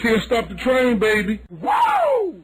can't stop the train, baby. Woo!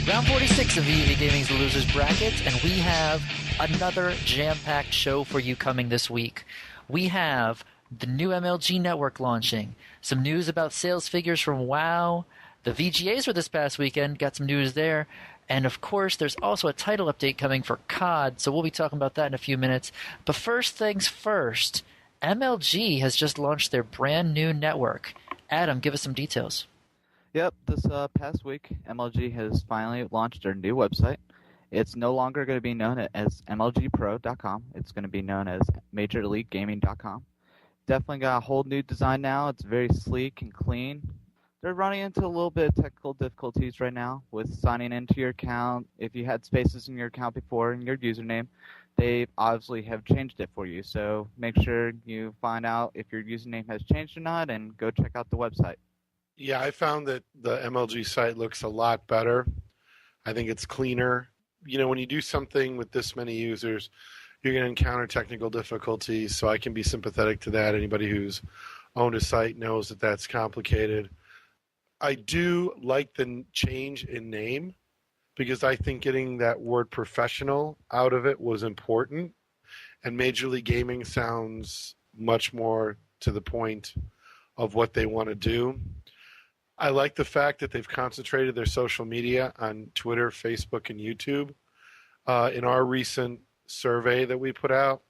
Round 46 of VV Gaming's Losers Bracket, and we have another jam-packed show for you coming this week. We have the new MLG network launching, some news about sales figures from WoW, the VGAs were this past weekend, got some news there, and of course there's also a title update coming for COD, so we'll be talking about that in a few minutes. But first things first, MLG has just launched their brand new network. Adam, give us some details. Yep, this past week, MLG has finally launched their new website. It's no longer going to be known as MLGpro.com. It's going to be known as MajorLeagueGaming.com. Definitely got a whole new design now. It's very sleek and clean. They're running into a little bit of technical difficulties right now with signing into your account. If you had spaces in your account before in your username, they obviously have changed it for you. So make sure you find out if your username has changed or not and go check out the website. Yeah, I found that the MLG site looks a lot better. I think it's cleaner. You know, when you do something with this many users, you're going to encounter technical difficulties, so I can be sympathetic to that. Anybody who's owned a site knows that that's complicated. I do like the change in name because I think getting that word professional out of it was important, and Major League Gaming sounds much more to the point of what they want to do. I like the fact that they've concentrated their social media on Twitter, Facebook, and YouTube. In our recent survey that we put out,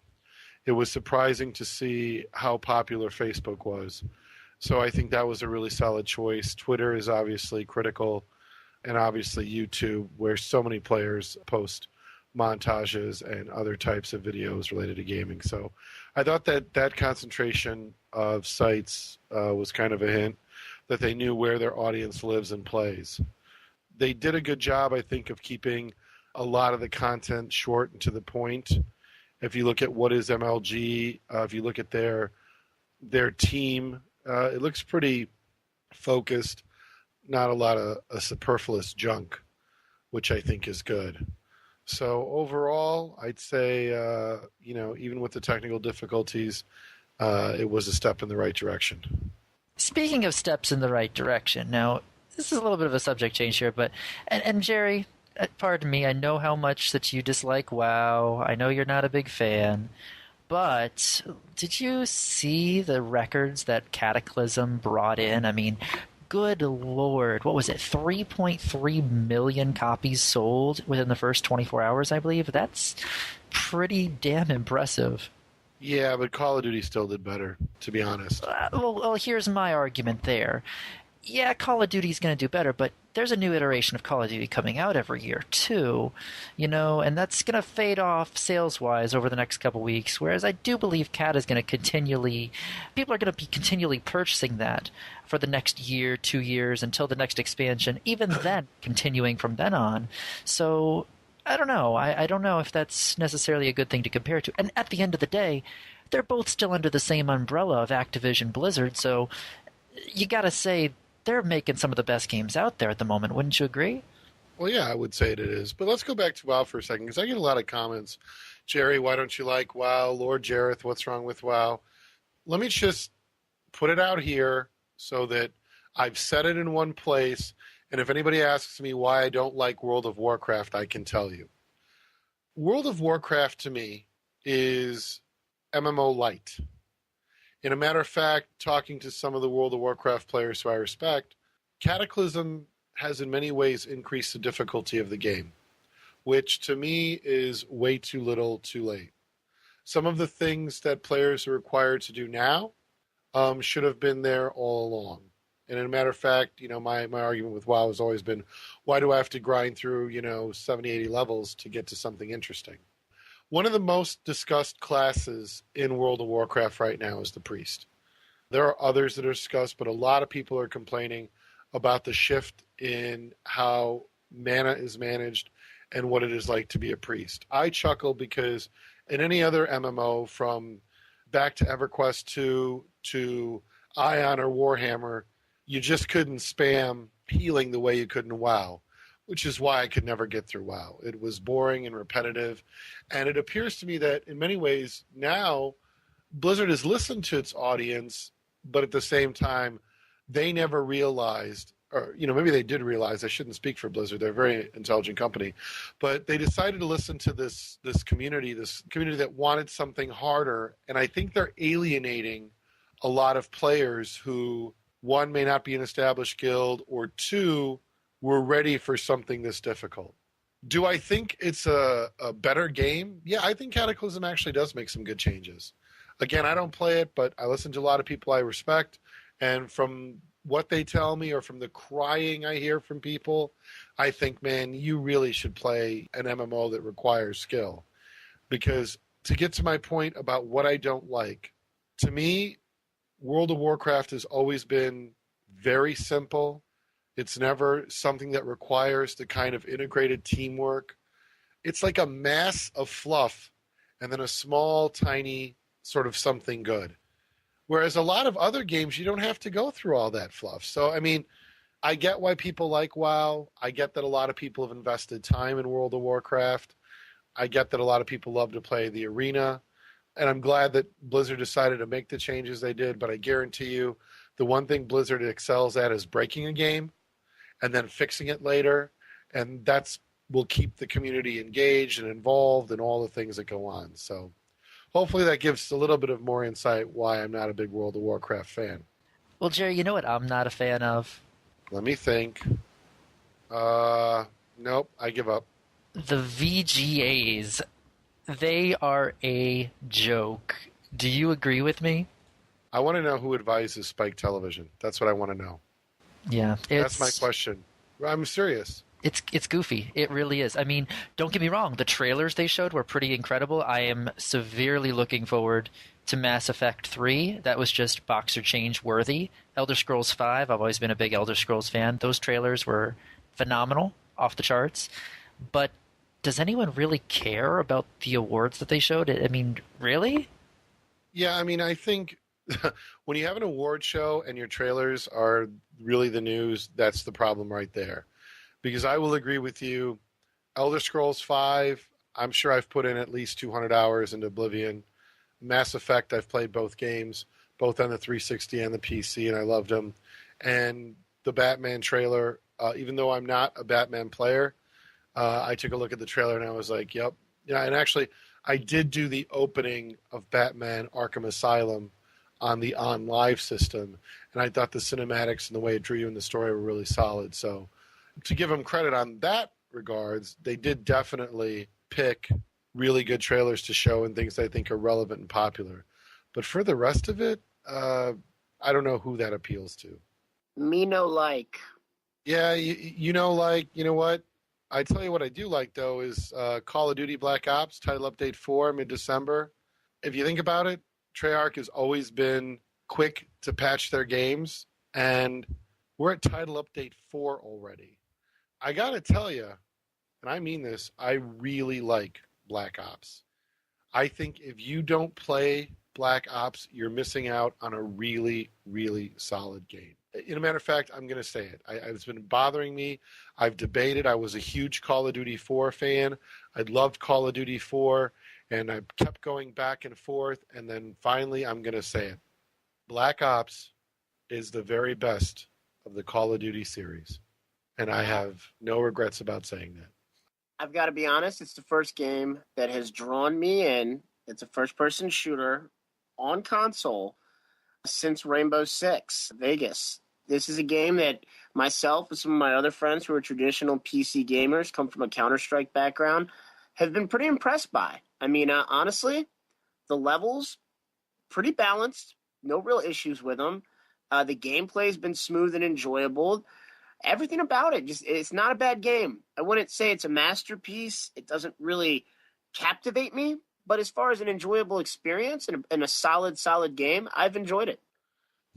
it was surprising to see how popular Facebook was. So I think that was a really solid choice. Twitter is obviously critical, and obviously YouTube, where so many players post montages and other types of videos related to gaming. So I thought that concentration of sites was kind of a hint that they knew where their audience lives and plays. They did a good job, I think, of keeping a lot of the content short and to the point. If you look at what is MLG, if you look at their team, it looks pretty focused, not a lot of superfluous junk, which I think is good. So overall, I'd say, even with the technical difficulties, it was a step in the right direction. Speaking of steps in the right direction, now, this is a little bit of a subject change here, but, and Jerry, pardon me, I know how much that you dislike WoW. I know you're not a big fan, but did you see the records that Cataclysm brought in? I mean, good Lord, what was it, 3.3 million copies sold within the first 24 hours, I believe? That's pretty damn impressive. Yeah, but Call of Duty still did better, to be honest. Well, here's my argument there. Yeah, Call of Duty's going to do better, but there's a new iteration of Call of Duty coming out every year, too. And that's going to fade off sales-wise over the next couple weeks, whereas I do believe CAT is going to people are going to be continually purchasing that for the next year, 2 years, until the next expansion, even then, continuing from then on. So I don't know. I don't know if that's necessarily a good thing to compare to. And at the end of the day, they're both still under the same umbrella of Activision Blizzard, so you got to say they're making some of the best games out there at the moment. Wouldn't you agree? Well, yeah, I would say it is. But let's go back to WoW for a second, because I get a lot of comments. Jerry, why don't you like WoW? Lord Jareth, what's wrong with WoW? Let me just put it out here so that I've said it in one place, and if anybody asks me why I don't like World of Warcraft, I can tell you. World of Warcraft, to me, is MMO light. In a matter of fact, talking to some of the World of Warcraft players who I respect, Cataclysm has in many ways increased the difficulty of the game, which to me is way too little too late. Some of the things that players are required to do now should have been there all along. And in a matter of fact, my argument with WoW has always been, why do I have to grind through, 70, 80 levels to get to something interesting? One of the most discussed classes in World of Warcraft right now is the Priest. There are others that are discussed, but a lot of people are complaining about the shift in how mana is managed and what it is like to be a priest. I chuckle because in any other MMO, from back to EverQuest 2 to Ion or Warhammer, you just couldn't spam healing the way you could in WoW, which is why I could never get through WoW. It was boring and repetitive, and it appears to me that in many ways now Blizzard has listened to its audience, but at the same time, they never realized, or maybe they did realize. I shouldn't speak for Blizzard; they're a very intelligent company, but they decided to listen to this community that wanted something harder, and I think they're alienating a lot of players who, one, may not be an established guild, or two, were ready for something this difficult. Do I think it's a better game? Yeah, I think Cataclysm actually does make some good changes. Again, I don't play it, but I listen to a lot of people I respect, and from what they tell me or from the crying I hear from people, I think, man, you really should play an MMO that requires skill. Because to get to my point about what I don't like, to me, World of Warcraft has always been very simple. It's never something that requires the kind of integrated teamwork. It's like a mass of fluff and then a small, tiny sort of something good. Whereas a lot of other games, you don't have to go through all that fluff. So, I mean, I get why people like WoW. I get that a lot of people have invested time in World of Warcraft. I get that a lot of people love to play the arena. And I'm glad that Blizzard decided to make the changes they did. But I guarantee you, the one thing Blizzard excels at is breaking a game and then fixing it later. And that's will keep the community engaged and involved in all the things that go on. So hopefully that gives a little bit of more insight why I'm not a big World of Warcraft fan. Well, Jerry, you know what I'm not a fan of? Let me think. Nope, I give up. The VGAs. They are a joke. Do you agree with me? I want to know who advises Spike Television. That's what I want to know. Yeah. That's my question. I'm serious. It's goofy. It really is. I mean, don't get me wrong. The trailers they showed were pretty incredible. I am severely looking forward to Mass Effect 3. That was just boxer change worthy. Elder Scrolls 5. I've always been a big Elder Scrolls fan. Those trailers were phenomenal, off the charts. But does anyone really care about the awards that they showed? I mean, really? Yeah, I mean, I think when you have an award show and your trailers are really the news, that's the problem right there. Because I will agree with you, Elder Scrolls 5, I'm sure I've put in at least 200 hours into Oblivion. Mass Effect, I've played both games, both on the 360 and the PC, and I loved them. And the Batman trailer, even though I'm not a Batman player, I took a look at the trailer and I was like, yep. Yeah, and actually, I did do the opening of Batman Arkham Asylum on the OnLive system, and I thought the cinematics and the way it drew you in the story were really solid. So to give them credit on that regards, they did definitely pick really good trailers to show and things I think are relevant and popular. But for the rest of it, I don't know who that appeals to. Me no like. Yeah, you know what? I tell you what I do like, though, is Call of Duty Black Ops, Title Update 4, mid-December. If you think about it, Treyarch has always been quick to patch their games, and we're at Title Update 4 already. I got to tell you, and I mean this, I really like Black Ops. I think if you don't play Black Ops, you're missing out on a really, really solid game. As a matter of fact, I'm going to say it. It's been bothering me. I've debated. I was a huge Call of Duty 4 fan. I loved Call of Duty 4, and I kept going back and forth, and then finally I'm going to say it. Black Ops is the very best of the Call of Duty series, and I have no regrets about saying that. I've got to be honest, it's the first game that has drawn me in. It's a first-person shooter on console since Rainbow Six Vegas. This is a game that myself and some of my other friends who are traditional PC gamers, come from a Counter-Strike background, have been pretty impressed by. I mean, honestly, the levels, pretty balanced, no real issues with them. The gameplay has been smooth and enjoyable. Everything about it, it's not a bad game. I wouldn't say it's a masterpiece. It doesn't really captivate me. But as far as an enjoyable experience and a solid game, I've enjoyed it.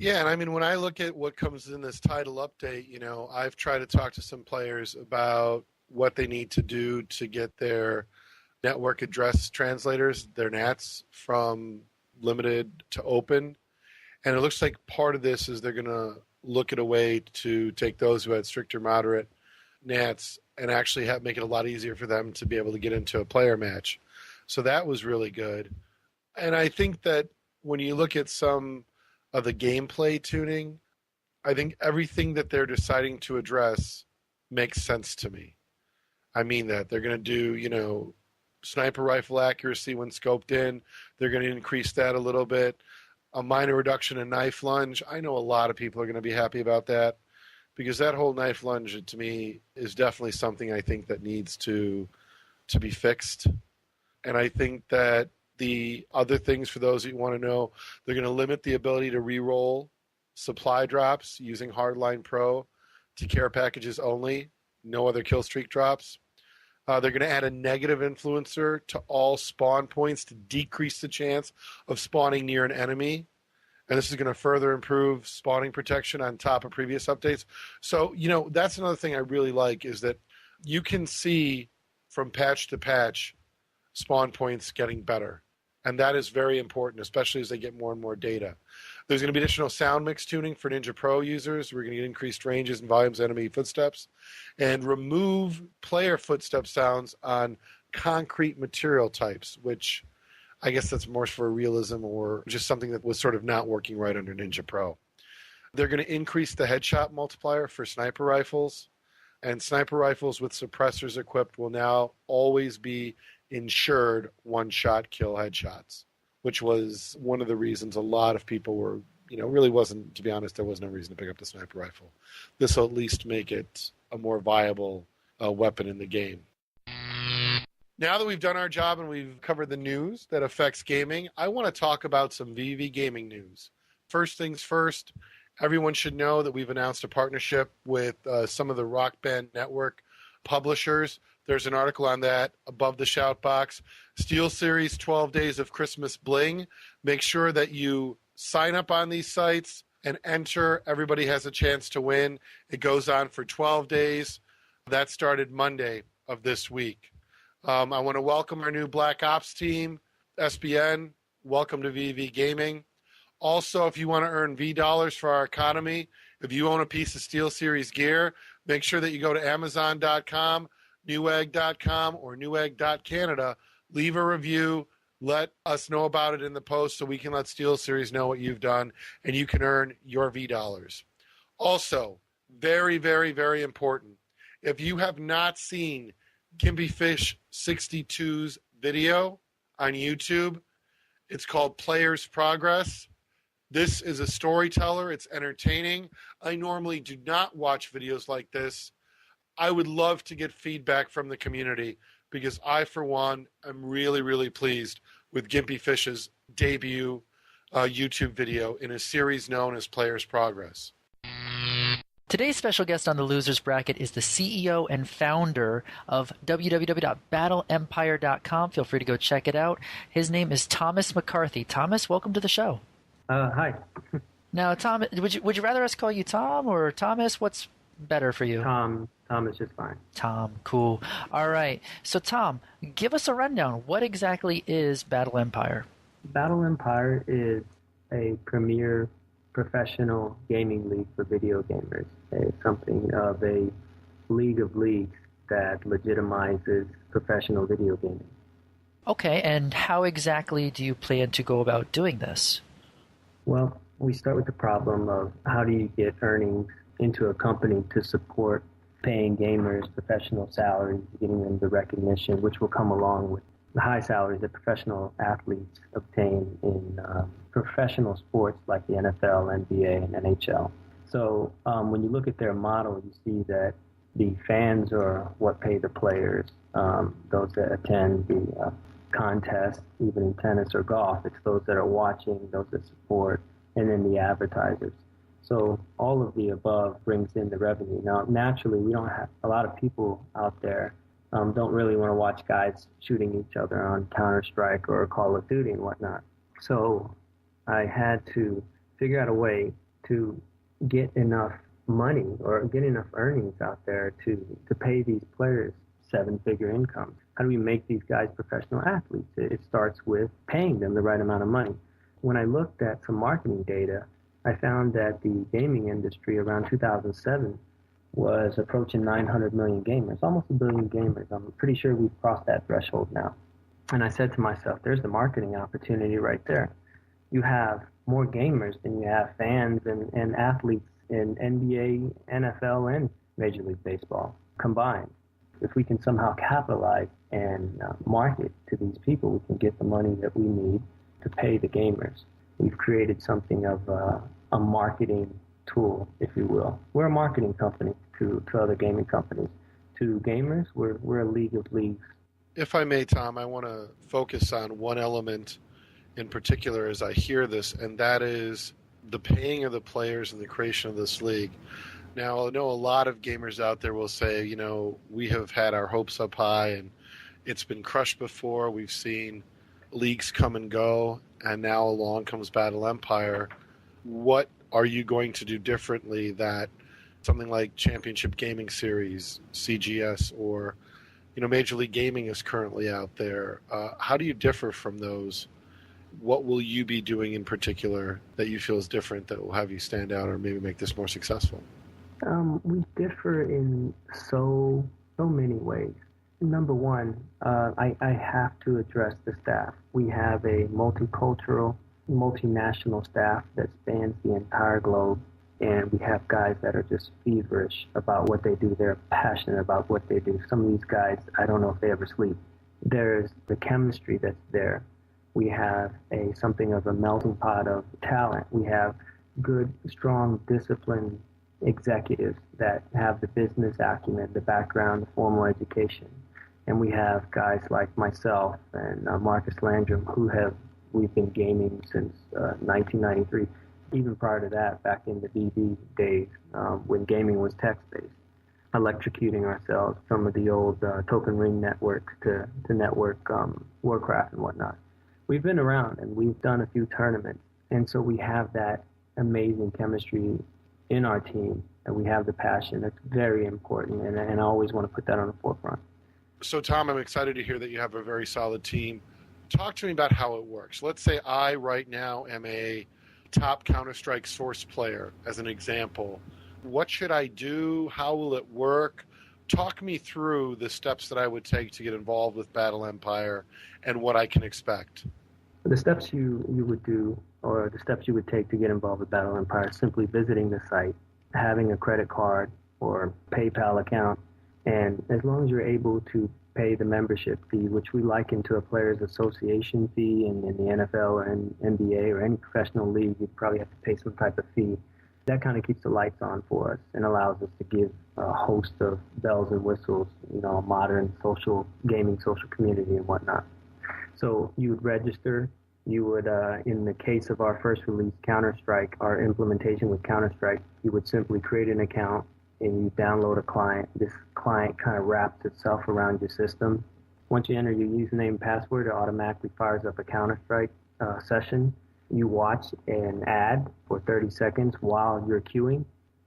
Yeah, and I mean, when I look at what comes in this title update, I've tried to talk to some players about what they need to do to get their network address translators, their NATs, from limited to open. And it looks like part of this is they're going to look at a way to take those who had strict or moderate NATs and actually make it a lot easier for them to be able to get into a player match. So that was really good. And I think that when you look at some of the gameplay tuning, I think everything that they're deciding to address makes sense to me. I mean that they're going to do, sniper rifle accuracy when scoped in. They're going to increase that a little bit. A minor reduction in knife lunge. I know a lot of people are going to be happy about that because that whole knife lunge, to me, is definitely something I think that needs to be fixed. And I think that the other things, for those that you want to know, they're going to limit the ability to re-roll supply drops using Hardline Pro to care packages only, no other kill streak drops. They're going to add a negative influencer to all spawn points to decrease the chance of spawning near an enemy. And this is going to further improve spawning protection on top of previous updates. So, that's another thing I really like is that you can see from patch to patch spawn points getting better. And that is very important, especially as they get more and more data. There's going to be additional sound mix tuning for Ninja Pro users. We're going to get increased ranges and volumes of enemy footsteps. And remove player footstep sounds on concrete material types, which I guess that's more for realism or just something that was sort of not working right under Ninja Pro. They're going to increase the headshot multiplier for sniper rifles. And sniper rifles with suppressors equipped will now always be ensured one-shot kill headshots, which was one of the reasons a lot of people were, really wasn't, to be honest, there was no reason to pick up the sniper rifle. This will at least make it a more viable weapon in the game. Now that we've done our job and we've covered the news that affects gaming, I want to talk about some VV gaming news. First things first, everyone should know that we've announced a partnership with some of the Rock Band Network publishers. There's an article on that above the shout box. SteelSeries 12 Days of Christmas Bling. Make sure that you sign up on these sites and enter. Everybody has a chance to win. It goes on for 12 days. That started Monday of this week. I want to welcome our new Black Ops team, SBN. Welcome to VV Gaming. Also, if you want to earn V dollars for our economy, if you own a piece of SteelSeries gear, make sure that you go to Amazon.com, Newegg.com, or Newegg.Canada. Leave a review. Let us know about it in the post so we can let SteelSeries know what you've done, and you can earn your V dollars. Also, very, very, very important, if you have not seen Gimpy Fish 62's video on YouTube, it's called Player's Progress. This is a storyteller. It's entertaining. I normally do not watch videos like this. I would love to get feedback from the community because I, for one, am really, really pleased with Gimpy Fish's debut YouTube video in a series known as Player's Progress. Today's special guest on the Losers Bracket is the CEO and founder of www.battleempire.com. Feel free to go check it out. His name is Thomas McCarthy. Thomas, welcome to the show. Hi. Now, Tom, would you rather us call you Tom or Thomas? What's better for you? Tom is just fine. Tom, cool. All right. So, Tom, give us a rundown. What exactly is Battle Empire? Battle Empire is a premier professional gaming league for video gamers. It's something of a league of leagues that legitimizes professional video gaming. Okay, and how exactly do you plan to go about doing this? Well, we start with the problem of how do you get earnings into a company to support paying gamers professional salaries, getting them the recognition, which will come along with the high salaries that professional athletes obtain in professional sports like the NFL, NBA, and NHL. So when you look at their model, you see that the fans are what pay the players, those that attend the contests, even in tennis or golf. It's those that are watching, those that support, and then the advertisers. So all of the above brings in the revenue. Now, naturally, we don't have a lot of people out there don't really want to watch guys shooting each other on Counter-Strike or Call of Duty and whatnot. So I had to figure out a way to get enough money or get enough earnings out there to pay these players seven-figure incomes? How do we make these guys professional athletes? It starts with paying them the right amount of money. When I looked at some marketing data, I found that the gaming industry around 2007 was approaching 900 million gamers, almost a billion gamers. I'm pretty sure we've crossed that threshold now. And I said to myself, there's the marketing opportunity right there. You have more gamers than you have fans and athletes in NBA, NFL, and Major League Baseball combined. If we can somehow capitalize and market to these people, we can get the money that we need to pay the gamers. We've created something of a marketing tool, if you will. We're a marketing company to other gaming companies. To gamers, we're a league of leagues. If I may, Tom, I want to focus on one element in particular as I hear this, and that is the paying of the players and the creation of this league. Now, I know a lot of gamers out there will say, you know, we have had our hopes up high and it's been crushed before. We've seen leagues come and go, and now along comes Battle Empire. What are you going to do differently that something like Championship Gaming Series, CGS, or Major League Gaming is currently out there? How do you differ from those? What will you be doing in particular that you feel is different that will have you stand out or maybe make this more successful? We differ in so many ways. Number one, I have to address the staff. We have a multicultural, multinational staff that spans the entire globe, and we have guys that are just feverish about what they do. They're passionate about what they do. Some of these guys, I don't know if they ever sleep. There's the chemistry that's there. We have something of a melting pot of talent. We have good, strong, disciplined executives that have the business acumen, the background, the formal education. And we have guys like myself and Marcus Landrum we've been gaming since 1993. Even prior to that, back in the BB days, when gaming was text-based, electrocuting ourselves from the old Token Ring network to network Warcraft and whatnot. We've been around and we've done a few tournaments, and so we have that amazing chemistry in our team, and we have the passion. It's very important, and I always want to put that on the forefront. So, Tom, I'm excited to hear that you have a very solid team. Talk to me about how it works. Let's say I, right now, am a top Counter-Strike Source player, as an example. What should I do? How will it work? Talk me through the steps that I would take to get involved with Battle Empire and what I can expect. The steps you would do, or the steps you would take to get involved with Battle Empire, is simply visiting the site, having a credit card or PayPal account, and as long as you're able to pay the membership fee, which we liken to a player's association fee in the NFL or in NBA or any professional league, you'd probably have to pay some type of fee. That kind of keeps the lights on for us and allows us to give a host of bells and whistles, a modern gaming social community and whatnot. So you would register. You would, in the case of our first release, Counter-Strike, our implementation with Counter-Strike, you would simply create an account and you download a client. This client kind of wraps itself around your system. Once you enter your username and password, it automatically fires up a Counter-Strike session. You watch an ad for 30 seconds while you're queuing,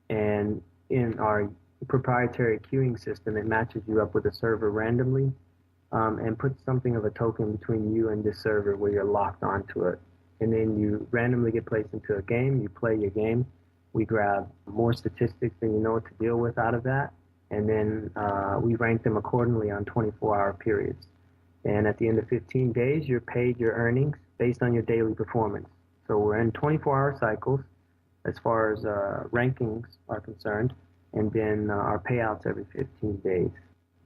and in our proprietary queuing system, it matches you up with a server randomly and puts something of a token between you and this server where you're locked onto it. And then you randomly get placed into a game, you play your game, we grab more statistics than you know what to deal with out of that, and then we rank them accordingly on 24-hour periods. And at the end of 15 days, you're paid your earnings based on your daily performance. So we're in 24-hour cycles as far as rankings are concerned, and then our payouts every 15 days.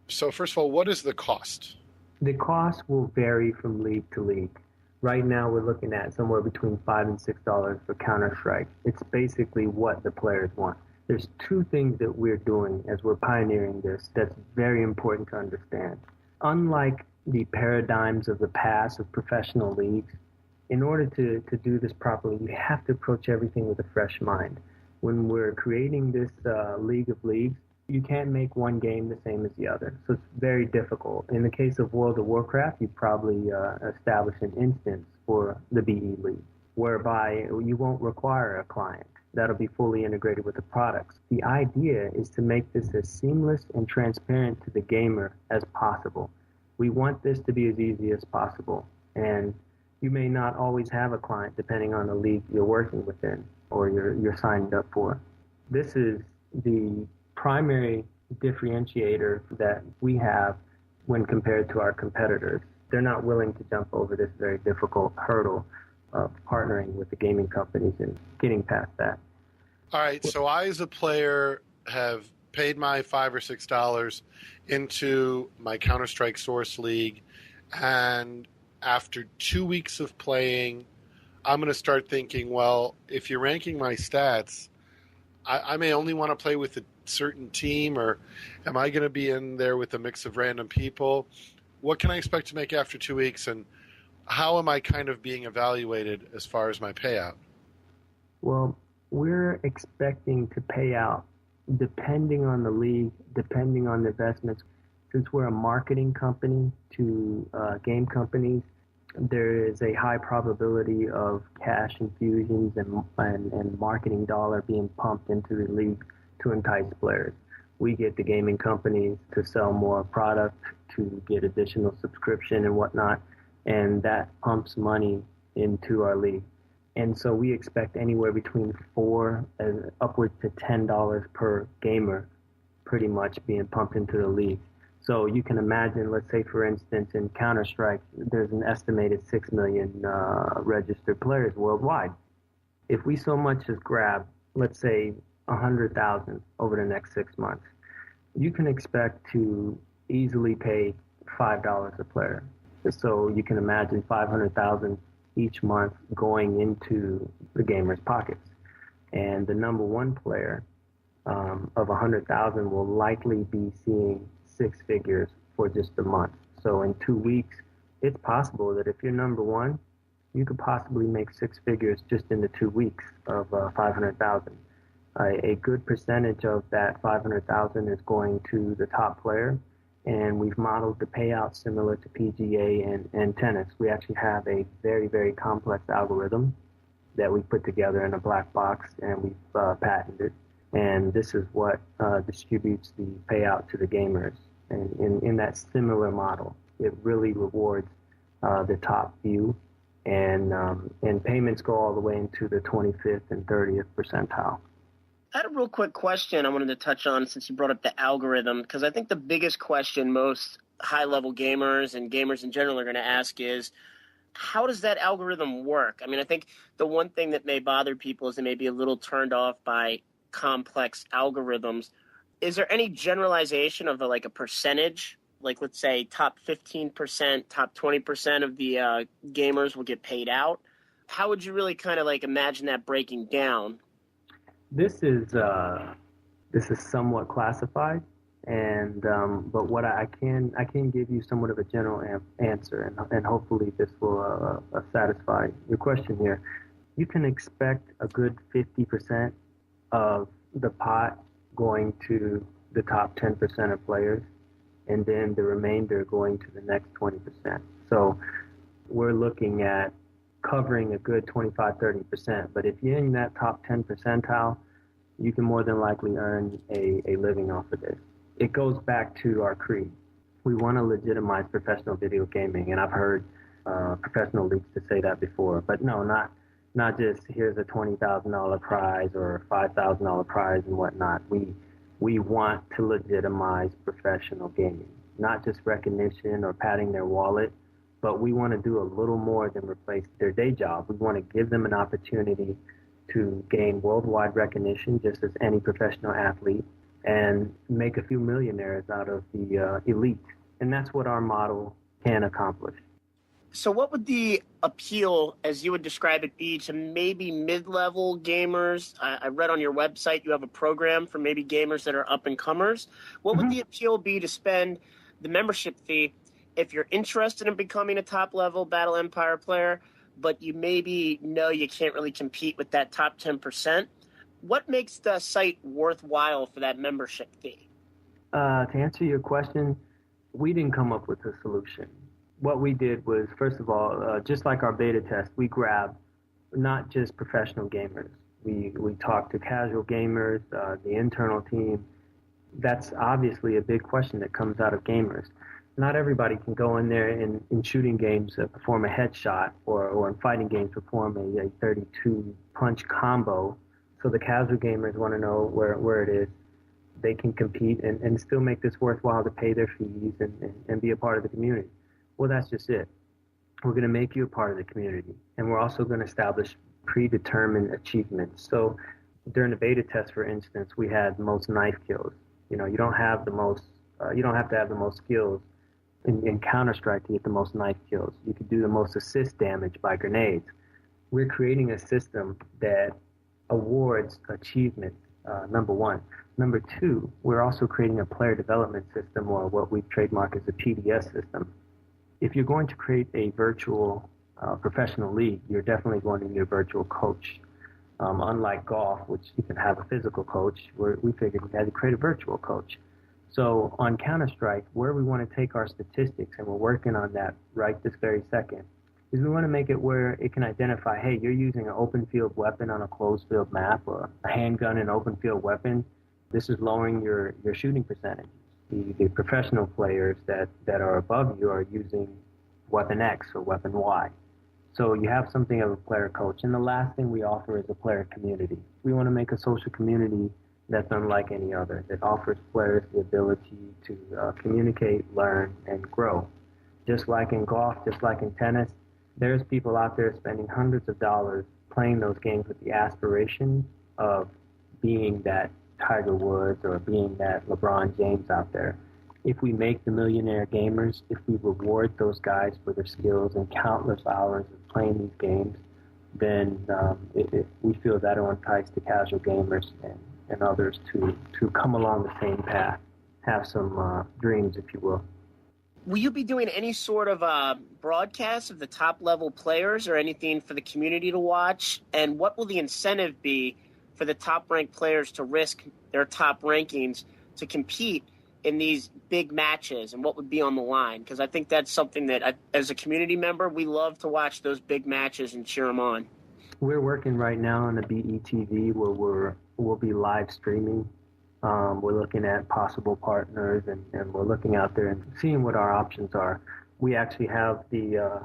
So first of all, what is the cost? The cost will vary from league to league. Right now, we're looking at somewhere between $5 and $6 for Counter-Strike. It's basically what the players want. There's two things that we're doing as we're pioneering this that's very important to understand. Unlike the paradigms of the past of professional leagues, in order to do this properly, you have to approach everything with a fresh mind. When we're creating this League of Leagues, you can't make one game the same as the other. So it's very difficult. In the case of World of Warcraft, you probably establish an instance for the BE League, whereby you won't require a client. that'll be fully integrated with the products. The idea is to make this as seamless and transparent to the gamer as possible. We want this to be as easy as possible. And you may not always have a client depending on the league you're working within or you're signed up for. This is the primary differentiator that we have when compared to our competitors. They're not willing to jump over this very difficult hurdle of partnering with the gaming companies and getting past that. All right, so I as a player have paid my $5 or $6 into my Counter-Strike Source League, and after 2 weeks of playing, I'm going to start thinking, well, if you're ranking my stats, I may only want to play with a certain team, or am I going to be in there with a mix of random people? What can I expect to make after 2 weeks, and how am I kind of being evaluated as far as my payout? Well, we're expecting to pay out depending on the league, depending on the investments. Since we're a marketing company to game companies, there is a high probability of cash infusions and marketing dollar being pumped into the league to entice players. We get the gaming companies to sell more product, to get additional subscription and whatnot, and that pumps money into our league. And so we expect anywhere between $4 and upwards to $10 per gamer pretty much being pumped into the league. So you can imagine, let's say, for instance, in Counter-Strike, there's an estimated 6 million registered players worldwide. If we so much as grab, let's say, 100,000 over the next 6 months, you can expect to easily pay $5 a player. So you can imagine 500,000 each month going into the gamers' pockets. And the number one player of 100,000 will likely be seeing 6 figures for just a month. So in 2 weeks, it's possible that if you're number one, you could possibly make 6 figures just in the 2 weeks of 500,000. A good percentage of that 500,000 is going to the top player, and we've modeled the payout similar to PGA and tennis. We actually have a very, very complex algorithm that we put together in a black box, and we've patented. And this is what distributes the payout to the gamers. And in that similar model, it really rewards the top few, and payments go all the way into the 25th and 30th percentile. I had a real quick question I wanted to touch on since you brought up the algorithm, because I think the biggest question most high-level gamers and gamers in general are going to ask is, how does that algorithm work? I mean, I think the one thing that may bother people is they may be a little turned off by complex algorithms. Is there any generalization of a percentage? Like, let's say top 15%, top 20% of the gamers will get paid out. How would you really kind of imagine that breaking down? This is somewhat classified, and but what I can give you somewhat of a general answer, and hopefully this will satisfy your question here. You can expect a good 50% of the pot going to the top 10% of players, and then the remainder going to the next 20%. So we're looking at covering a good 25-30%. But if you're in that top 10 percentile, you can more than likely earn a living off of this. It goes back to our creed. We want to legitimize professional video gaming, and I've heard professional leagues to say that before. But no, not just here's a $20,000 prize or a $5,000 prize and whatnot. We want to legitimize professional gaming, not just recognition or padding their wallet, but we want to do a little more than replace their day job. We want to give them an opportunity to gain worldwide recognition, just as any professional athlete, and make a few millionaires out of the elite. And that's what our model can accomplish. So what would the appeal, as you would describe it, be to maybe mid-level gamers? I read on your website you have a program for maybe gamers that are up-and-comers. What would the appeal be to spend the membership fee if you're interested in becoming a top-level Battle Empire player, but you maybe know you can't really compete with that top 10%? What makes the site worthwhile for that membership fee? To answer your question, we didn't come up with a solution. What we did was, first of all, just like our beta test, we grabbed not just professional gamers, We talk to casual gamers, the internal team. That's obviously a big question that comes out of gamers. Not everybody can go in there in shooting games perform a headshot, or in fighting games perform a 32 punch combo. So the casual gamers want to know where it is they can compete and still make this worthwhile to pay their fees and be a part of the community. Well, that's just it. We're going to make you a part of the community, and we're also going to establish predetermined achievements. So during the beta test, for instance, we had most knife kills. You don't have the most, you don't have to have the most skills in Counter-Strike to get the most knife kills. You could do the most assist damage by grenades. We're creating a system that awards achievement, number one. Number two, we're also creating a player development system, or what we trademark as a PDS system. If you're going to create a virtual professional league, you're definitely going to need a virtual coach. Unlike golf, which you can have a physical coach, we figured we had to create a virtual coach. So on Counter-Strike, where we want to take our statistics, and we're working on that right this very second, is we want to make it where it can identify, hey, you're using an open field weapon on a closed field map, or a handgun and open field weapon. This is lowering your shooting percentage. The professional players that are above you are using weapon X or weapon Y. So you have something of a player coach. And the last thing we offer is a player community. We want to make a social community that's unlike any other, that offers players the ability to communicate, learn, and grow. Just like in golf, just like in tennis, there's people out there spending hundreds of dollars playing those games with the aspiration of being that Tiger Woods or being that LeBron James out there. If we make the millionaire gamers, if we reward those guys for their skills and countless hours of playing these games, then we feel that'll entice the casual gamers and others to come along the same path, have some dreams, if you will. Will you be doing any sort of broadcast of the top-level players or anything for the community to watch? And what will the incentive be for the top-ranked players to risk their top rankings to compete in these big matches, and what would be on the line? Because I think that's something that, as a community member, we love to watch those big matches and cheer them on. We're working right now on the BETV where we'll be live streaming. We're looking at possible partners, and we're looking out there and seeing what our options are. We actually have the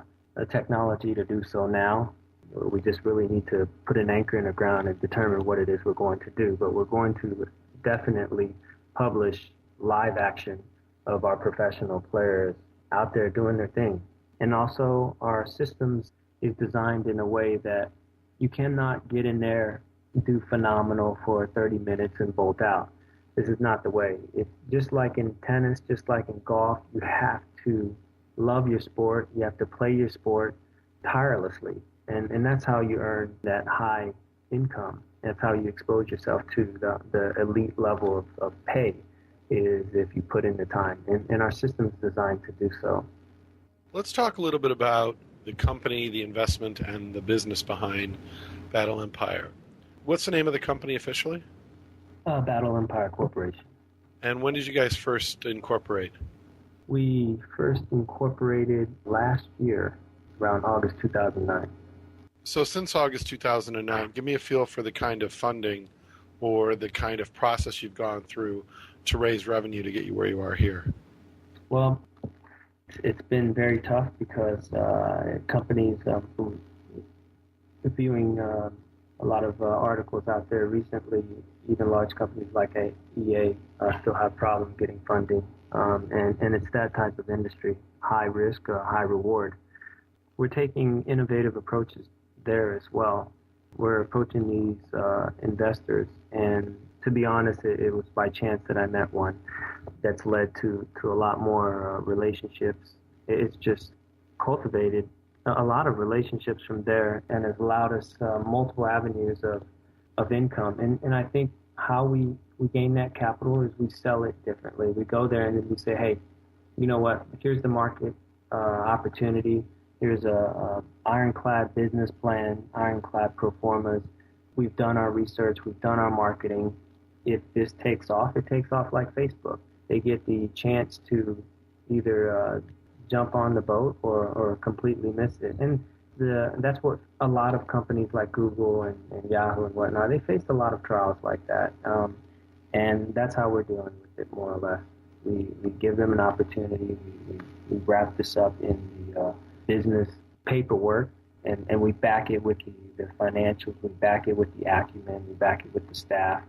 technology to do so now. We just really need to put an anchor in the ground and determine what it is we're going to do. But we're going to definitely publish live action of our professional players out there doing their thing. And also our systems is designed in a way that you cannot get in there, do phenomenal for 30 minutes and bolt out. This is not the way. It's just like in tennis, just like in golf, you have to love your sport. You have to play your sport tirelessly. And that's how you earn that high income. That's how you expose yourself to the elite level of pay, is if you put in the time. And our system is designed to do so. Let's talk a little bit about the company, the investment, and the business behind Battle Empire. What's the name of the company officially? Battle Empire Corporation. And when did you guys first incorporate? We first incorporated last year, around August 2009. So since August 2009, give me a feel for the kind of funding or the kind of process you've gone through to raise revenue to get you where you are here. Well, it's been very tough because companies, viewing a lot of articles out there recently, even large companies like EA still have problems getting funding. And it's that type of industry, high risk, high reward. We're taking innovative approaches there as well. We're approaching these investors, and to be honest, it was by chance that I met one that's led to a lot more relationships. It's just cultivated a lot of relationships from there, and has allowed us multiple avenues of income. And I think how we gain that capital is we sell it differently. We go there and we say, hey, you know what, here's the market opportunity. Here's a ironclad business plan, ironclad pro formas. We've done our research. We've done our marketing. If this takes off, it takes off like Facebook. They get the chance to either jump on the boat or completely miss it. And That's what a lot of companies like Google and Yahoo and whatnot, they faced a lot of trials like that. And that's how we're dealing with it, more or less. We give them an opportunity. We wrap this up in the business paperwork, and we back it with the financials. We back it with the acumen. We back it with the staff.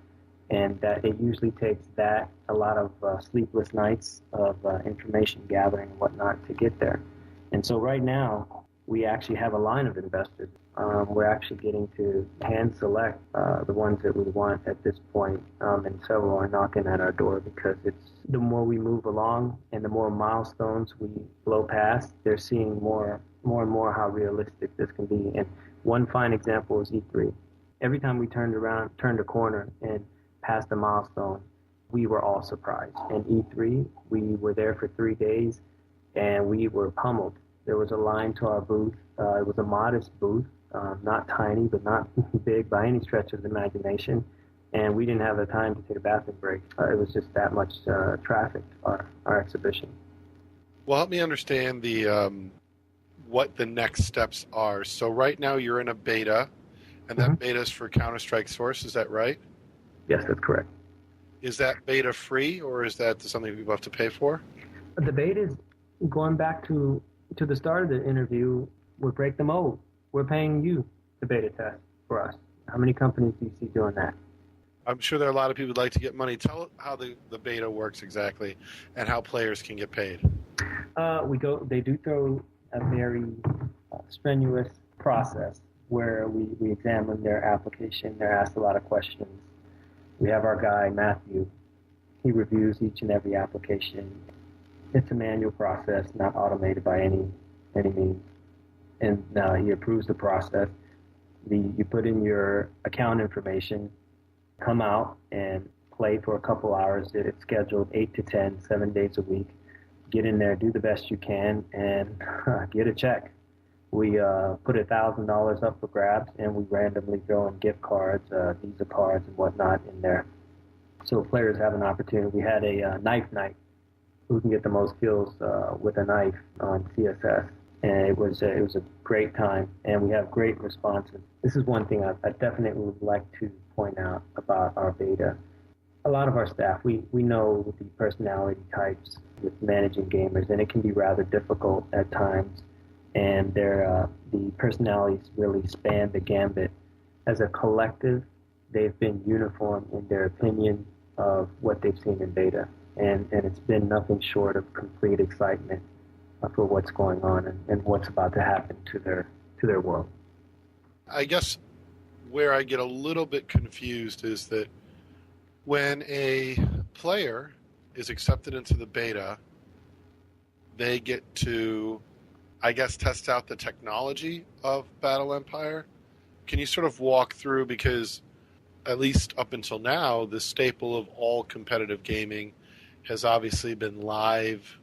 And it usually takes a lot of sleepless nights of information gathering and whatnot to get there. And so right now, we actually have a line of investors. We're actually getting to hand select the ones that we want at this point, and several are knocking at our door because it's the more we move along and the more milestones we blow past, they're seeing more and more how realistic this can be. And one fine example is E3. Every time we turned a corner and passed a milestone, we were all surprised. And E3, we were there for 3 days, and we were pummeled. There was a line to our booth. It was a modest booth, not tiny, but not big by any stretch of the imagination. And we didn't have the time to take a bathroom break. It was just that much traffic, our exhibition. Well, help me understand what the next steps are. So right now you're in a beta, and that beta is for Counter-Strike Source. Is that right? Yes, that's correct. Is that beta free, or is that something people have to pay for? The beta is going back to the start of the interview. We break the mold. We're paying you the beta test for us. How many companies do you see doing that? I'm sure there are a lot of people who'd like to get money. Tell how the beta works exactly and how players can get paid. They do through a very strenuous process where we examine their application. They're asked a lot of questions. We have our guy, Matthew. He reviews each and every application. It's a manual process, not automated by any means. And he approves the process. You put in your account information, come out and play for a couple hours. It's scheduled 8 to 10, 7 days a week. Get in there, do the best you can, and get a check. We put $1,000 up for grabs, and we randomly throw in gift cards, Visa cards, and whatnot in there. So players have an opportunity. We had a knife night. Who can get the most kills with a knife on CSS? And it was a great time, and we have great responses. This is one thing I definitely would like to point out about our beta. A lot of our staff, we know the personality types with managing gamers, and it can be rather difficult at times. And the personalities really span the gambit. As a collective, they've been uniform in their opinion of what they've seen in beta. And it's been nothing short of complete excitement for what's going on and what's about to happen to their world. I guess where I get a little bit confused is that when a player is accepted into the beta, they get to, I guess, test out the technology of Battle Empire. Can you sort of walk through, because at least up until now, the staple of all competitive gaming has obviously been live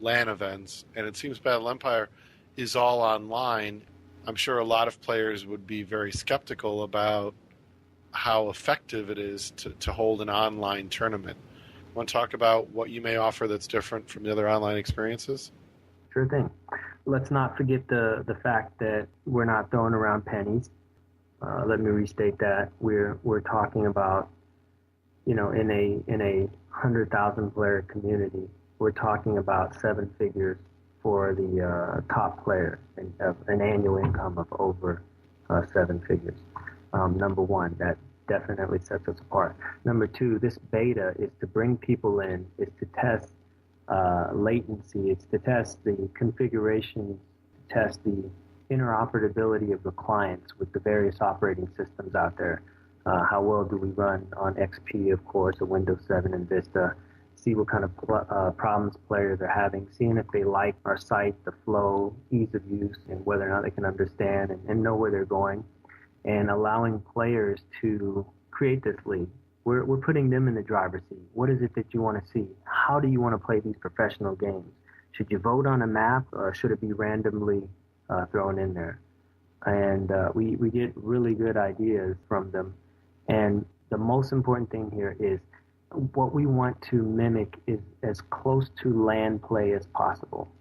LAN events, and it seems Battle Empire is all online. I'm sure a lot of players would be very skeptical about how effective it is to hold an online tournament. Want to talk about what you may offer that's different from the other online experiences? Sure thing. Let's not forget the fact that we're not throwing around pennies. Let me restate that. We're talking about, in a 100,000 player community, we're talking about 7 figures for the top player, an annual income of over 7 figures. Number one, that definitely sets us apart. Number two, this beta is to bring people in, is to test latency, it's to test the configurations, to test the interoperability of the clients with the various operating systems out there. How well do we run on XP, of course, or Windows 7 and Vista? See what kind of problems players are having, seeing if they like our site, the flow, ease of use, and whether or not they can understand and know where they're going, and allowing players to create this league. We're putting them in the driver's seat. What is it that you want to see? How do you want to play these professional games? Should you vote on a map, or should it be randomly thrown in there? And we get really good ideas from them. And the most important thing here is what we want to mimic is as close to LAN play as possible.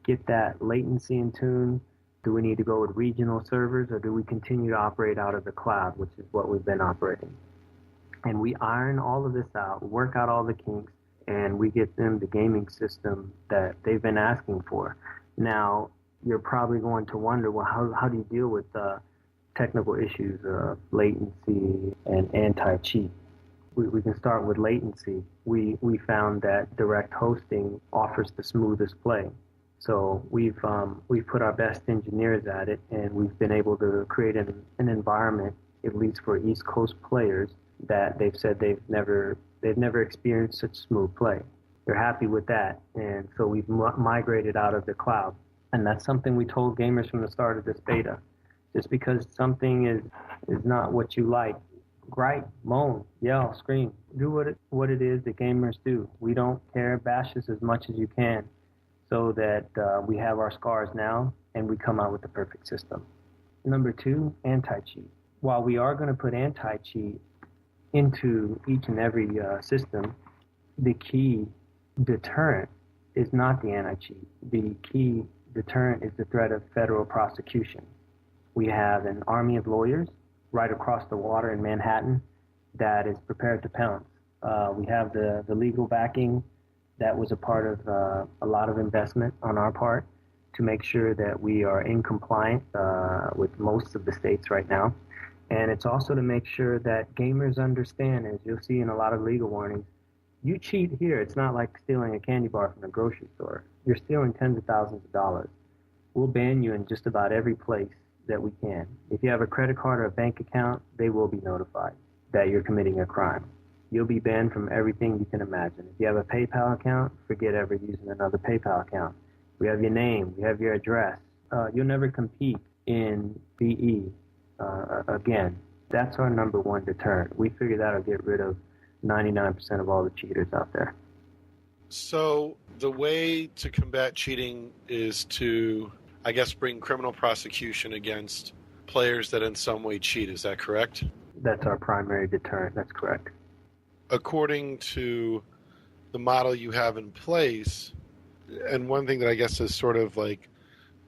Get that latency in tune, Do we need to go with regional servers, or do we continue to operate out of the cloud, which is what we've been operating? And we iron all of this out, work out all the kinks, and we get them the gaming system that they've been asking for. Now, you're probably going to wonder, well, how do you deal with technical issues of latency and anti-cheat? We can start with latency. We found that direct hosting offers the smoothest play. So we've put our best engineers at it, and we've been able to create an environment, at least for East Coast players, that they've said they've never experienced such smooth play. They're happy with that, and so we've migrated out of the cloud. And that's something we told gamers from the start of this beta. Just because something is not what you like, gripe, moan, yell, scream, do what it is that gamers do. We don't care, bash us as much as you can, so that we have our scars now and we come out with the perfect system. Number 2, anti-cheat. While we are going to put anti-cheat into each and every system, the key deterrent is not the anti-cheat. The key deterrent is the threat of federal prosecution. We have an army of lawyers right across the water in Manhattan that is prepared to pounce. We have the legal backing that was a part of a lot of investment on our part to make sure that we are in compliance with most of the states right now. And it's also to make sure that gamers understand, as you'll see in a lot of legal warnings, you cheat here. It's not like stealing a candy bar from a grocery store. You're stealing tens of thousands of dollars. We'll ban you in just about every place that we can. If you have a credit card or a bank account, they will be notified that you're committing a crime. You'll be banned from everything you can imagine. If you have a PayPal account, forget ever using another PayPal account. We have your name. We have your address. You'll never compete in BE again. That's our number one deterrent. We figure that'll get rid of 99% of all the cheaters out there. So the way to combat cheating is to, I guess, bring criminal prosecution against players that in some way cheat. Is that correct? That's our primary deterrent. That's correct. According to the model you have in place, and one thing that I guess is sort of like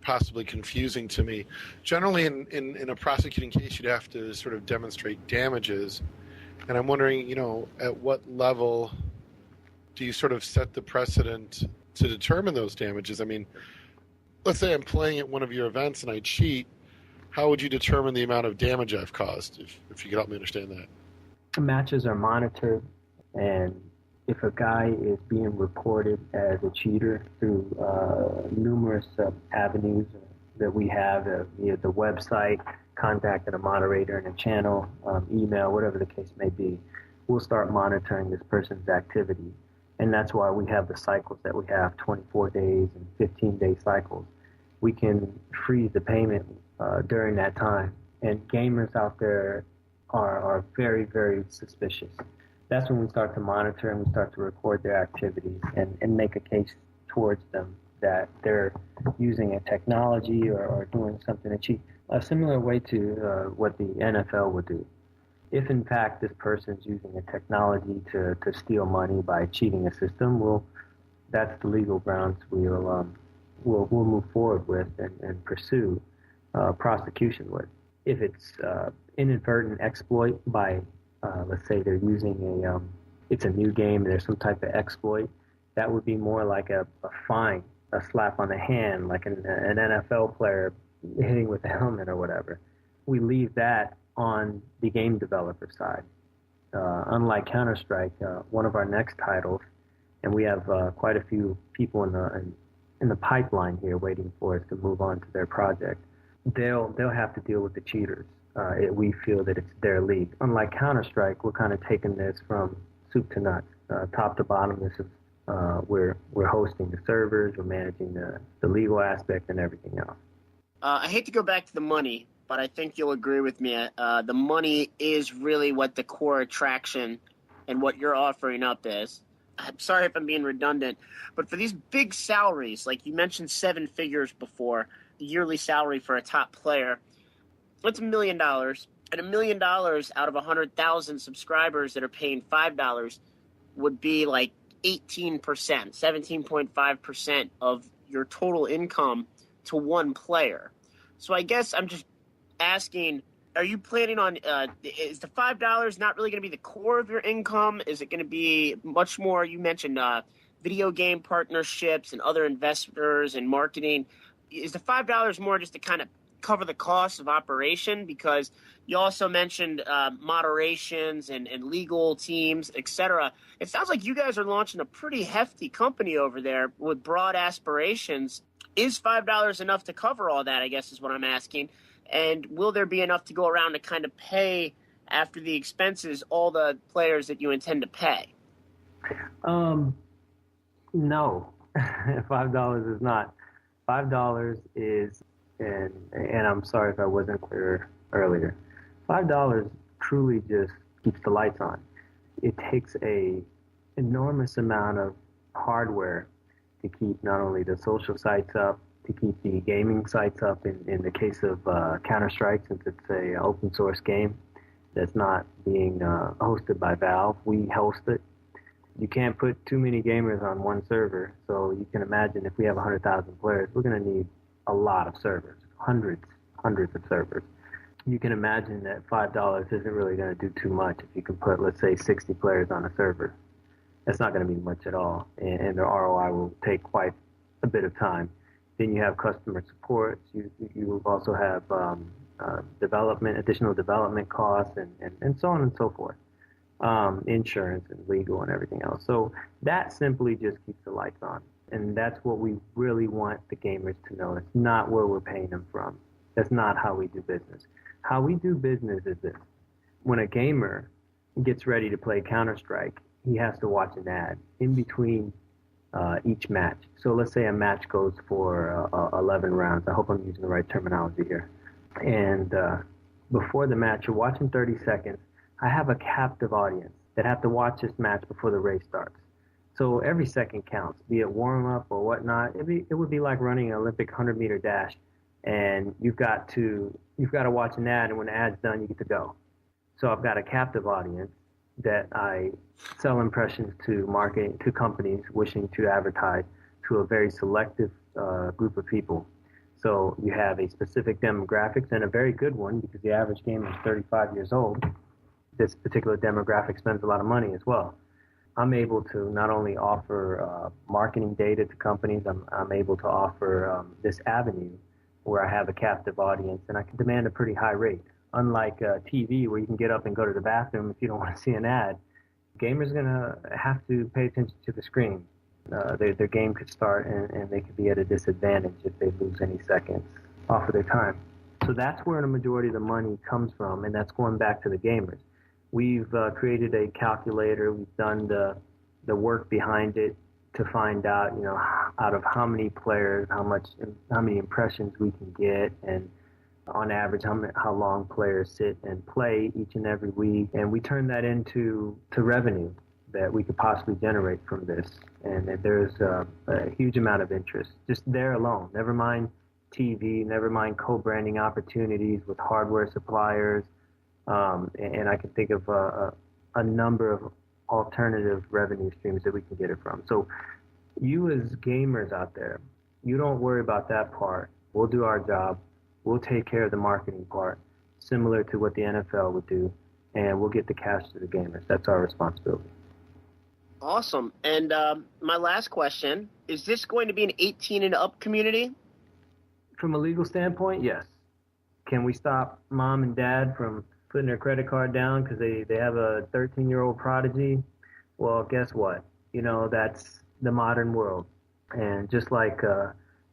possibly confusing to me, generally in a prosecuting case, you'd have to sort of demonstrate damages. And I'm wondering, at what level do you sort of set the precedent to determine those damages? I mean, let's say I'm playing at one of your events and I cheat. How would you determine the amount of damage I've caused, if you could help me understand that? Matches are monitored, and if a guy is being reported as a cheater through numerous avenues that we have via the website, contacting a moderator in a channel, email, whatever the case may be, we'll start monitoring this person's activity. And that's why we have the cycles that we have, 24 days and 15-day cycles. We can freeze the payment during that time. And gamers out there are very, very suspicious. That's when we start to monitor and we start to record their activities and make a case towards them that they're using a technology or doing something to cheat. A similar way to what the NFL would do. If in fact this person's using a technology to steal money by cheating a system, that's the legal grounds we'll move forward with and pursue prosecution with. If it's inadvertent exploit by, let's say they're using it's a new game and there's some type of exploit, that would be more like a fine, a slap on the hand, like an NFL player hitting with a helmet or whatever. We leave that on the game developer side. Unlike Counter-Strike, one of our next titles, and we have quite a few people in the pipeline here waiting for us to move on to their project, they'll have to deal with the cheaters. We feel that it's their league. Unlike Counter-Strike, we're kind of taking this from soup to nuts, top to bottom. This is we're hosting the servers, we're managing the legal aspect and everything else. I hate to go back to the money, but I think you'll agree with me. The money is really what the core attraction and what you're offering up is. I'm sorry if I'm being redundant, but for these big salaries, like you mentioned 7 figures before, the yearly salary for a top player, it's $1 million. And $1 million out of 100,000 subscribers that are paying $5 would be like 18%, 17.5% of your total income to one player. So I guess I'm just asking, are you planning on, is the $5 not really going to be the core of your income? Is it going to be much more? You mentioned video game partnerships and other investors and marketing. Is the $5 more just to kind of cover the cost of operation? Because you also mentioned moderations and legal teams, etc. It sounds like you guys are launching a pretty hefty company over there with broad aspirations. Is $5 enough to cover all that, I guess is what I'm asking. And will there be enough to go around to kind of pay, after the expenses, all the players that you intend to pay? No, $5 is not. $5 is, and I'm sorry if I wasn't clear earlier, $5 truly just keeps the lights on. It takes a enormous amount of hardware to keep not only the social sites up, to keep the gaming sites up. In the case of Counter-Strike, since it's a open source game that's not being hosted by Valve, we host it. You can't put too many gamers on one server, so you can imagine if we have 100,000 players, we're going to need a lot of servers, hundreds of servers. You can imagine that $5 isn't really going to do too much if you can put, let's say, 60 players on a server. That's not going to be much at all, and the ROI will take quite a bit of time. Then you have customer support. You also have additional development costs, and so on and so forth. Insurance and legal and everything else. So that simply just keeps the lights on. And that's what we really want the gamers to know. It's not where we're paying them from. That's not how we do business. How we do business is this. When a gamer gets ready to play Counter-Strike, he has to watch an ad in between each match. So let's say a match goes for 11 rounds. I hope I'm using the right terminology here. And before the match, you're watching 30 seconds. I have a captive audience that have to watch this match before the race starts. So every second counts, be it warm-up or whatnot. It would be like running an Olympic 100-meter dash, and you've got to watch an ad, and when the ad's done, you get to go. So I've got a captive audience that I sell impressions to marketing to companies wishing to advertise to a very selective group of people. So you have a specific demographics, and a very good one, because the average gamer is 35 years old. This particular demographic spends a lot of money as well. I'm able to not only offer marketing data to companies, I'm able to offer this avenue where I have a captive audience, and I can demand a pretty high rate. Unlike TV, where you can get up and go to the bathroom if you don't want to see an ad, gamers are going to have to pay attention to the screen. Their game could start, and they could be at a disadvantage if they lose any seconds off of their time. So that's where the majority of the money comes from, and that's going back to the gamers. We've created a calculator. We've done the work behind it to find out, out of how many players, how many impressions we can get, and on average, how long players sit and play each and every week. And we turn that into revenue that we could possibly generate from this. And there's a huge amount of interest just there alone. Never mind TV, never mind co-branding opportunities with hardware suppliers. And I can think of a number of alternative revenue streams that we can get it from. So you as gamers out there, you don't worry about that part. We'll do our job. We'll take care of the marketing part, similar to what the NFL would do, and we'll get the cash to the gamers. That's our responsibility. Awesome. And my last question, is this going to be an 18 and up community? From a legal standpoint, yes. Can we stop mom and dad from putting their credit card down because they have a 13-year-old prodigy? Well, guess what? That's the modern world. And just like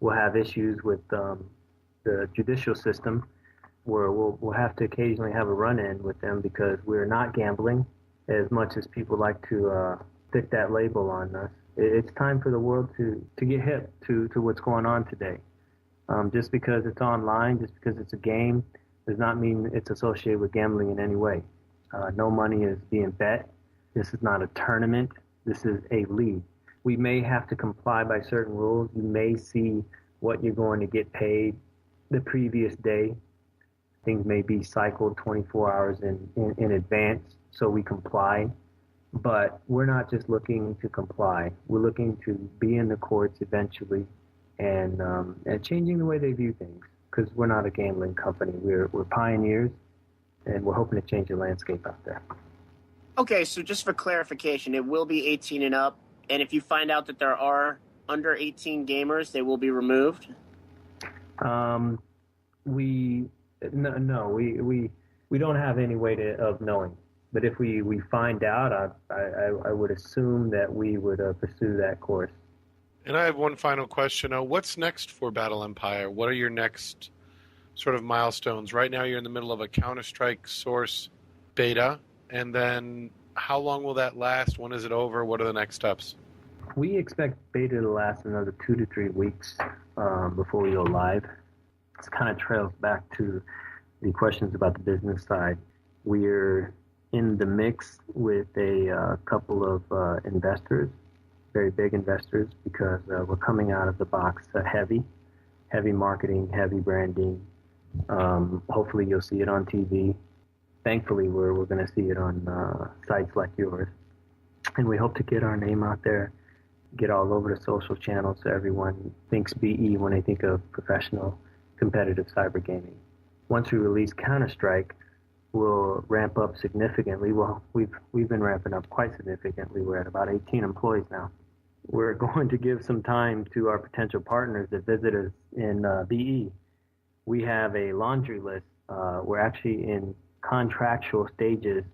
we'll have issues with the judicial system, where we'll have to occasionally have a run-in with them because we're not gambling as much as people like to stick that label on us. It's time for the world to get hip to what's going on today. Just because it's online, just because it's a game, does not mean it's associated with gambling in any way. No money is being bet. This is not a tournament. This is a league. We may have to comply by certain rules. You may see what you're going to get paid the previous day. Things may be cycled 24 hours in advance, so we comply. But we're not just looking to comply. We're looking to be in the courts eventually and changing the way they view things. because we're not a gambling company. We're pioneers, and we're hoping to change the landscape out there. Okay, so just for clarification, it will be 18 and up, and if you find out that there are under 18 gamers, they will be removed? We don't have any way of knowing. But if we find out, I would assume that we would pursue that course. And I have one final question. What's next for Battle Empire? What are your next sort of milestones? Right now you're in the middle of a Counter-Strike Source beta. And then how long will that last? When is it over? What are the next steps? We expect beta to last another 2 to 3 weeks before we go live. This kind of trails back to the questions about the business side. We're in the mix with a couple of investors, very big investors, because we're coming out of the box heavy marketing, heavy branding. Hopefully you'll see it on TV. Thankfully, we're going to see it on sites like yours. And we hope to get our name out there, get all over the social channels so everyone thinks BE when they think of professional competitive cyber gaming. Once we release Counter-Strike, we'll ramp up significantly. Well, we've been ramping up quite significantly. We're at about 18 employees now. We're going to give some time to our potential partners that visit us in BE. We have a laundry list. We're actually in contractual stages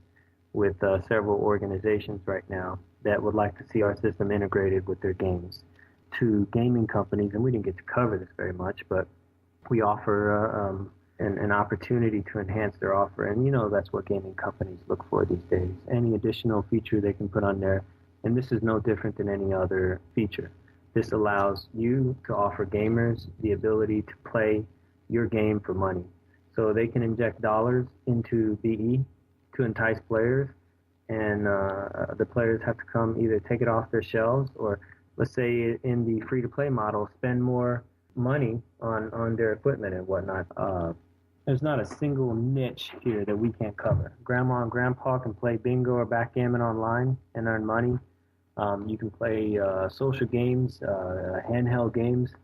with several organizations right now that would like to see our system integrated with their games. To gaming companies, and we didn't get to cover this very much, but we offer an opportunity to enhance their offer. And that's what gaming companies look for these days. Any additional feature they can put on there. And this is no different than any other feature. This allows you to offer gamers the ability to play your game for money. So they can inject dollars into BE to entice players, and the players have to come either take it off their shelves or, let's say in the free-to-play model, spend more money on their equipment and whatnot. There's not a single niche here that we can't cover. Grandma and grandpa can play bingo or backgammon online and earn money. You can play social games, handheld games.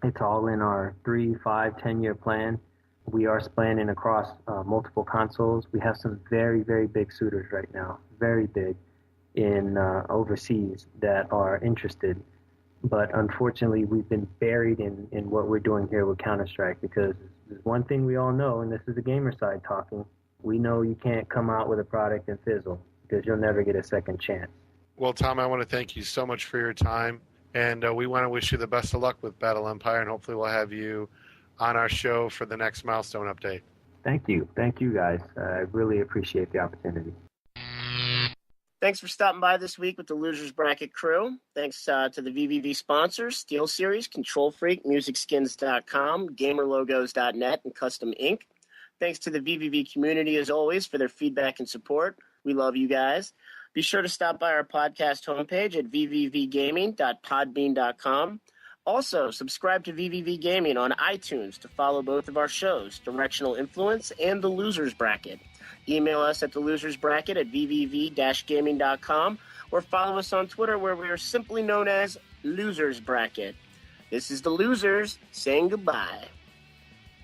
It's all in our 3, 5, 10-year plan. We are spanning across multiple consoles. We have some very, very big suitors right now, very big, in overseas that are interested. But unfortunately, we've been buried in what we're doing here with Counter-Strike, because there's one thing we all know, and this is the gamer side talking. We know you can't come out with a product and fizzle, because you'll never get a second chance. Well, Tom, I want to thank you so much for your time, and we want to wish you the best of luck with Battle Empire, and hopefully we'll have you on our show for the next milestone update. Thank you. Thank you, guys. I really appreciate the opportunity. Thanks for stopping by this week with the Losers Bracket crew. Thanks to the VVV sponsors, SteelSeries, Control Freak, MusicSkins.com, GamerLogos.net, and Custom Inc. Thanks to the VVV community, as always, for their feedback and support. We love you guys. Be sure to stop by our podcast homepage at vvvgaming.podbean.com. Also, subscribe to VVV Gaming on iTunes to follow both of our shows, Directional Influence and The Losers Bracket. Email us at thelosersbracket at vvv-gaming.com or follow us on Twitter, where we are simply known as Losers Bracket. This is The Losers saying goodbye.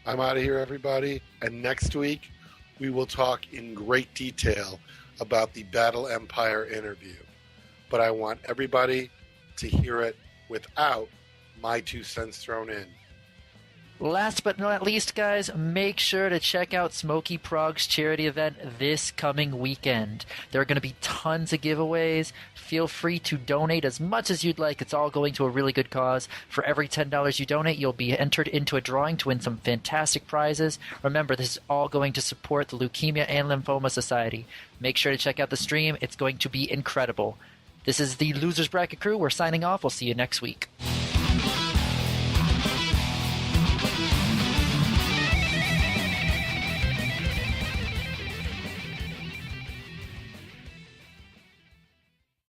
I'm out of here, everybody. And next week, we will talk in great detail about the Battle Empire interview. But I want everybody to hear it without my 2 cents thrown in. Last but not least, guys, make sure to check out Smokey Prog's charity event this coming weekend. There are going to be tons of giveaways. Feel free to donate as much as you'd like. It's all going to a really good cause. For every $10 you donate, you'll be entered into a drawing to win some fantastic prizes. Remember, this is all going to support the Leukemia and Lymphoma Society. Make sure to check out the stream. It's going to be incredible. This is the Losers Bracket crew. We're signing off. We'll see you next week.